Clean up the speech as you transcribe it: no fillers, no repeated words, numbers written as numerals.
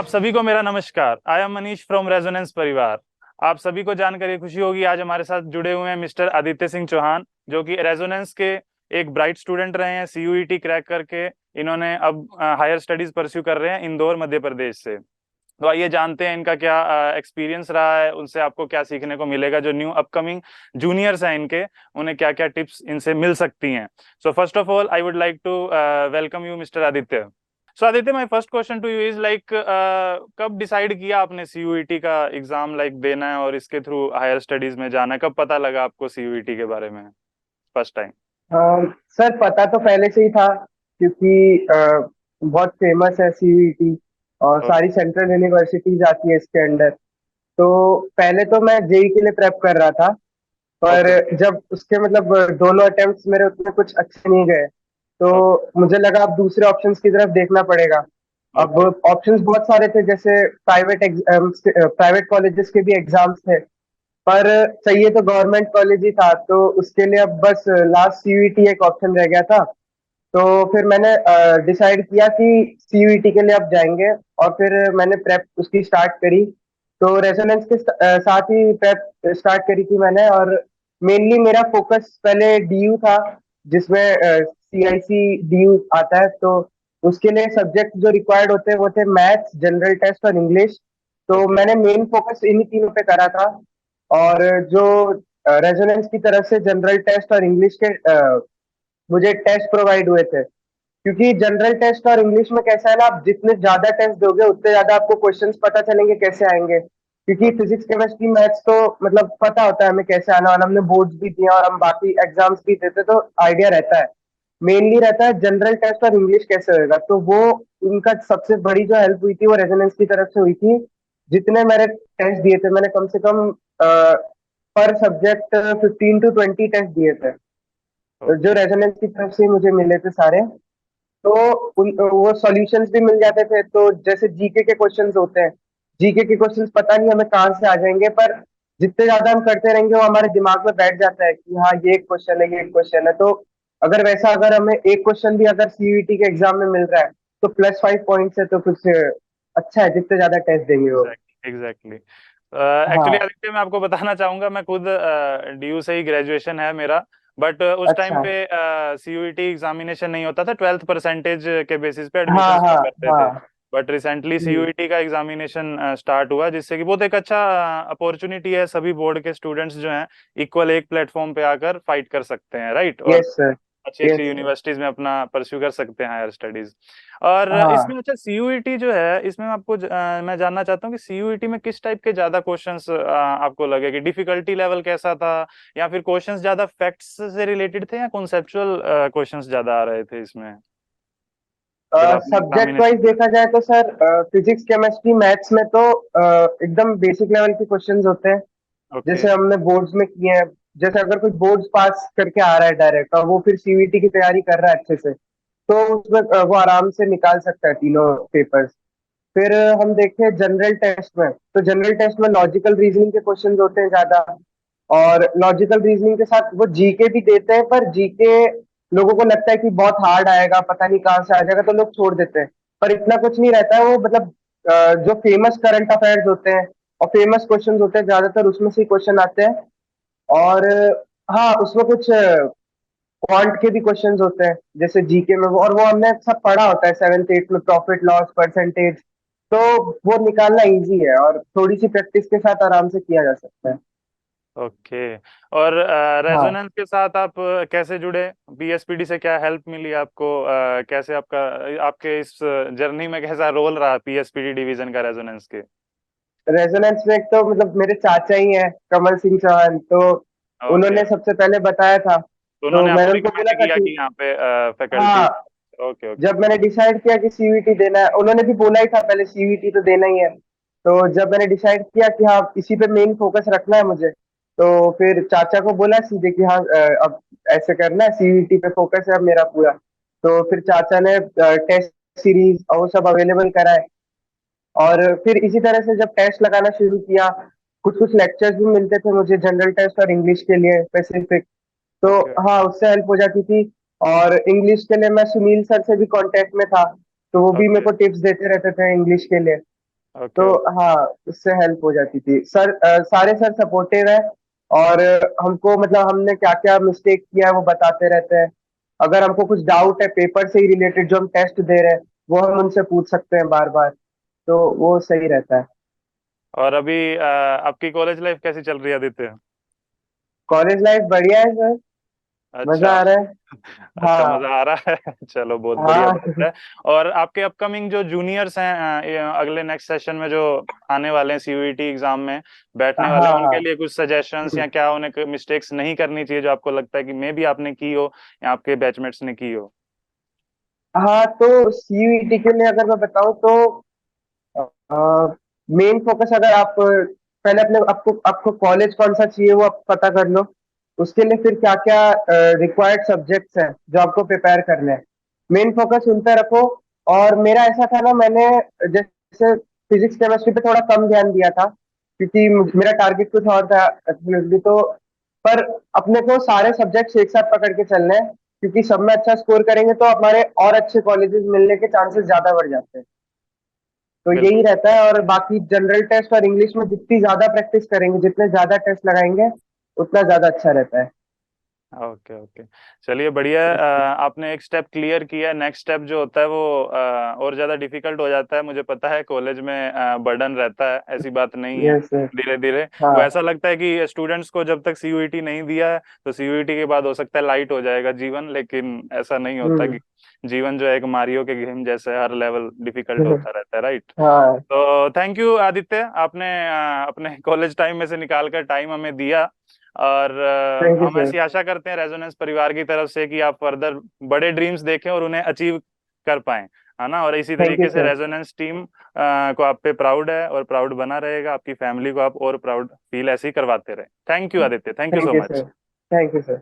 आप सभी को मेरा नमस्कार। I am Manish from resonance परिवार। आप सभी को जानकर ये खुशी होगी, आज हमारे साथ जुड़े हुए हैं मिस्टर आदित्य सिंह चौहान, जो कि रेजोनेंस के एक ब्राइट स्टूडेंट रहे हैं। सीयूईटी क्रैक करके इन्होंने अब हायर स्टडीज परस्यू कर रहे हैं इंदौर मध्य प्रदेश से। तो आइए जानते हैं इनका क्या एक्सपीरियंस रहा है, उनसे आपको क्या सीखने को मिलेगा। जो न्यू अपकमिंग जूनियर्स हैं इनके, उन्हें क्या क्या टिप्स इनसे मिल सकती हैं। So first of all I would like to welcome you mister Aditya. So Aditya, my first question to you is like, कब डिसाइड किया आपने सीयूईटी का एग्जाम देना है और इसके थ्रू हायर स्टडीज में जाना है? कब पता लगा आपको सीयूईटी के बारे में फर्स्ट टाइम? सर पता तो पहले से ही था क्योंकि बहुत फेमस है सीयूईटी और सारी सेंट्रल यूनिवर्सिटीज आती है इसके अंडर। तो पहले तो मैं जेई के लिए प्रेप कर रहा था, पर ओके जब उसके मतलब दोनों अटेम्प्ट्स मेरे उतने कुछ अच्छे नहीं गए तो ओके मुझे लगा अब दूसरे ऑप्शंस की तरफ देखना पड़ेगा। अब ओके ऑप्शंस बहुत सारे थे, जैसे प्राइवेट कॉलेजेस के भी एग्जाम्स थे, पर चाहिए तो गवर्नमेंट कॉलेज ही था, तो उसके लिए अब बस लास्ट सीयूईटी एक ऑप्शन रह गया था। तो फिर मैंने डिसाइड किया कि सीयूईटी के लिए अब जाएंगे, और फिर मैंने प्रेप उसकी स्टार्ट करी। तो रेजोनेंस के साथ ही प्रेप स्टार्ट करी थी मैंने, और मेनली मेरा फोकस पहले डीयू था, जिसमें सीआईसी डीयू आता है। तो उसके लिए सब्जेक्ट जो रिक्वायर्ड होते हैं वो थे मैथ्स, जनरल टेस्ट और इंग्लिश। तो ओके मैंने मेन फोकस इन्हीं तीनों पे करा था। और जो रेजोनेंस की तरफ से जनरल टेस्ट और इंग्लिश के मुझे टेस्ट प्रोवाइड हुए थे, क्योंकि जनरल टेस्ट और इंग्लिश में कैसा है ना, आप जितने ज्यादा टेस्ट दोगे उतने ज्यादा आपको क्वेश्चंस पता चलेंगे कैसे आएंगे। क्योंकि ओके फिजिक्स केमिस्ट्री मैथ्स तो मतलब पता होता है हमें कैसे आना, और हमने बोर्ड्स भी दिए और हम बाकी एग्जाम्स भी देते, तो आइडिया रहता है। मेनली रहता है जनरल टेस्ट और इंग्लिश कैसे होएगा, तो वो उनका सबसे बड़ी जो हेल्प हुई थी वो रेजोनेंस की तरफ से हुई थी। जितने मैंने टेस्ट दिए थे, मैंने कम से कम पर सब्जेक्ट 15 to 20 टेस्ट दिए थे, जो ओके रेजोनेंस की तरफ से मुझे मिले थे सारे। तो वो सॉल्यूशंस भी मिल जाते थे। तो जैसे जीके के क्वेश्चंस होते हैं, जीके के क्वेश्चंस पता नहीं हमें कहाँ से आ जाएंगे, पर जितने ज्यादा हम करते रहेंगे वो हमारे दिमाग में बैठ जाता है कि हाँ ये एक क्वेश्चन है, ये एक क्वेश्चन है। तो अगर वैसा अगर हमें एक क्वेश्चन भी अगर सीयूईटी के एग्जाम में मिल रहा है तो +5 पॉइंट्स है, तो कुछ अच्छा है, जितने ज्यादा टेस्ट देंगे वो। Exactly exactly. एक्चुअली हाँ। आदित्य, मैं आपको बताना चाहूंगा, मैं खुद डीयू से ही ग्रेजुएशन है मेरा। बट उस टाइम अच्छा। पे सीयूईटी एग्जामिनेशन नहीं होता था, 12th परसेंटेज के बेसिस पे हाँ एडमिशन्स हाँ हुआ करते थे। हाँ। But recently hmm. सीयूईटी का एग्जामिनेशन स्टार्ट हुआ, जिससे कि बहुत एक अच्छा अपॉर्चुनिटी है। सभी बोर्ड के स्टूडेंट्स जो हैं इक्वल एक प्लेटफॉर्म पे आकर फाइट कर सकते हैं, राइट? और यस सर। अच्छी अच्छी यस सर। यूनिवर्सिटीज में अपना परस्यू कर सकते हैं हायर स्टडीज। और हाँ। इसमें अच्छा, सीयूईटी जो है, इसमें मैं जानना चाहता हूँ कि सीयूईटी में किस टाइप के ज्यादा क्वेश्चंस आपको लगे, कि डिफिकल्टी लेवल कैसा था, या फिर क्वेश्चंस ज्यादा फैक्ट्स से रिलेटेड थे, या कॉन्सेप्चुअल क्वेश्चंस ज्यादा आ रहे थे इसमें जब आपने सब्जेक्ट एग्जामिनेशन वाइज दिया? देखा जाए तो सर फिजिक्स केमिस्ट्री मैथ्स में तो एकदम बेसिक लेवल के क्वेश्चंस होते हैं, ओके जैसे हमने बोर्ड्स में किए हैं। जैसे अगर कोई बोर्ड्स पास करके आ रहा है डायरेक्ट, और वो फिर सीयूईटी की तैयारी कर रहा है अच्छे से, तो उसमें वो आराम से निकाल सकता है तीनों पेपर्स। फिर हम देखते हैं जनरल टेस्ट में, तो जनरल टेस्ट में लॉजिकल रीजनिंग के क्वेश्चंस होते हैं ज्यादा। और लॉजिकल रीजनिंग के साथ वो जीके भी देते हैं, पर जीके लोगों को लगता है कि बहुत हार्ड आएगा, पता नहीं कहाँ से आ जाएगा, तो लोग छोड़ देते हैं। पर इतना कुछ नहीं रहता है वो, मतलब जो फेमस करंट अफेयर्स होते हैं और फेमस क्वेश्चंस होते हैं ज्यादातर, उसमें से क्वेश्चन आते हैं। और हाँ, उसमें कुछ क्वांट के भी क्वेश्चंस होते हैं जैसे जीके में वो, और वो हमने सब पढ़ा होता है 7th 8th में, प्रॉफिट लॉस परसेंटेज। तो वो निकालना इजी है, और थोड़ी सी प्रैक्टिस के साथ आराम से किया जा सकता है। ओके। और हाँ। रेजोनेंस के साथ आप कैसे जुड़े? बीएसपीडी से क्या हेल्प मिली आपको? कैसे आपका आपके इस जर्नी में कैसा रोल रहा पीएसपीडी डिवीजन का रेजोनेंस के? रेजोनेंस में एक तो मतलब मेरे चाचा ही हैं, कमल सिंह चौहान, तो ओके। उन्होंने सबसे पहले बताया था। तो तो उन्होंने आपको मैंने उनको बोला रिकमेंड था किया कि कि यहाँ पे फैकल्टी? हाँ, ओके ओके। जब मैंने डिसाइड किया कि सीयूईटी देना है, उन्होंने भी बोला ही था पहले सीयूईटी तो देना ही है। तो जब मैंने डिसाइड किया कि हाँ इसी पे मेन फोकस रखना है मुझे, तो फिर चाचा को बोला सीधे कि हाँ अब ऐसे करना है, सीयूईटी पे फोकस है अब मेरा पूरा। तो फिर चाचा ने टेस्ट सीरीज और वो सब अवेलेबल कराए, और फिर इसी तरह से जब टेस्ट लगाना शुरू किया, कुछ कुछ लेक्चर्स भी मिलते थे मुझे जनरल टेस्ट और इंग्लिश के लिए स्पेसिफिक। तो ओके हाँ, उससे हेल्प हो जाती थी। और इंग्लिश के लिए मैं सुनील सर से भी कांटेक्ट में था, तो वो भी मेरे ओके को टिप्स देते रहते थे इंग्लिश के लिए। ओके तो ओके। हाँ, उससे हेल्प हो जाती थी। सारे सर सपोर्टिव है, और हमको मतलब हमने क्या क्या मिस्टेक किया है वो बताते रहते हैं। अगर हमको कुछ डाउट है पेपर से ही रिलेटेड जो हम टेस्ट दे रहे हैं, वो हम उनसे पूछ सकते हैं बार बार। तो वो सही रहता है। और अभी आपकी कॉलेज लाइफ कैसी चल रही है आदित्य? कॉलेज लाइफ बढ़िया है सर। मजा अच्छा। आ रहा है। अच्छा हाँ। मजा आ रहा है। चलो बहुत बढ़िया हाँ। बात है। और आपके अपकमिंग जो जूनियर्स हैं ये अगले नेक्स्ट सेशन में जो आने वाले हैं सीयूईटी एग्जाम में बैठने वाले हाँ। हैं, उनके हाँ। लिए कुछ सजेशंस या क्या उन्हें मिस्टेक्स नहीं करनी चाहिए जो आपको लगता है कि मे बी आपने की हो या आपके बैचमेट्स ने की हो? हाँ, तो सीयूईटी के लिए अगर मैं बताऊं तो मेन फोकस, अगर आप पहले अपने आपको आपको कॉलेज कौन सा चाहिए वो आप पता कर लो। उसके लिए फिर क्या क्या रिक्वायर्ड सब्जेक्ट्स हैं जो आपको प्रिपेयर करने हैं, मेन फोकस उन पे रखो। और मेरा ऐसा था ना, मैंने जैसे फिजिक्स केमिस्ट्री पे थोड़ा कम ध्यान दिया था, क्योंकि मेरा टारगेट कुछ और था एक्चुअली। तो पर अपने को सारे सब्जेक्ट्स एक साथ पकड़ के चलने हैं, क्योंकि सब में अच्छा स्कोर करेंगे तो हमारे और अच्छे कॉलेजेस मिलने के चांसेस ज्यादा बढ़ जाते हैं। तो यही बिल्कुल। रहता है। और बाकी जनरल टेस्ट और इंग्लिश में जितनी ज्यादा प्रैक्टिस करेंगे, जितने ज्यादा टेस्ट लगाएंगे, उतना ज्यादा अच्छा रहता है। Okay okay. चलिए बढ़िया है। आपने एक स्टेप क्लियर किया। नेक्स्ट स्टेप जो होता है वो और ज्यादा डिफिकल्ट हो जाता है। मुझे पता है कॉलेज में बर्डन रहता है, ऐसी बात नहीं है। Yes sir. धीरे धीरे वो हाँ। ऐसा लगता है कि स्टूडेंट्स को जब तक सीयूईटी नहीं दिया है तो सीयूईटी के बाद हो सकता है लाइट हो जाएगा जीवन, लेकिन ऐसा नहीं होता हम्म। कि जीवन जो है एक मारियो के गेम जैसे हर लेवल डिफिकल्ट होता रहता है, राइट? हाँ। तो थैंक यू आदित्य, आपने अपने कॉलेज टाइम में से निकाल कर टाइम हमें दिया। और थैंक यू हम सर। ऐसी आशा करते हैं रेजोनेंस परिवार की तरफ से कि आप फर्दर बड़े ड्रीम्स देखें और उन्हें अचीव कर पाएं, है ना? और इसी थैंक यू तरीके से सर। रेजोनेंस टीम को आप पे प्राउड है और प्राउड बना रहेगा। आपकी फैमिली को आप और प्राउड फील ऐसे ही करवाते रहे। Thank you Aditya, thank you thank so you sir. Much. Thank you sir.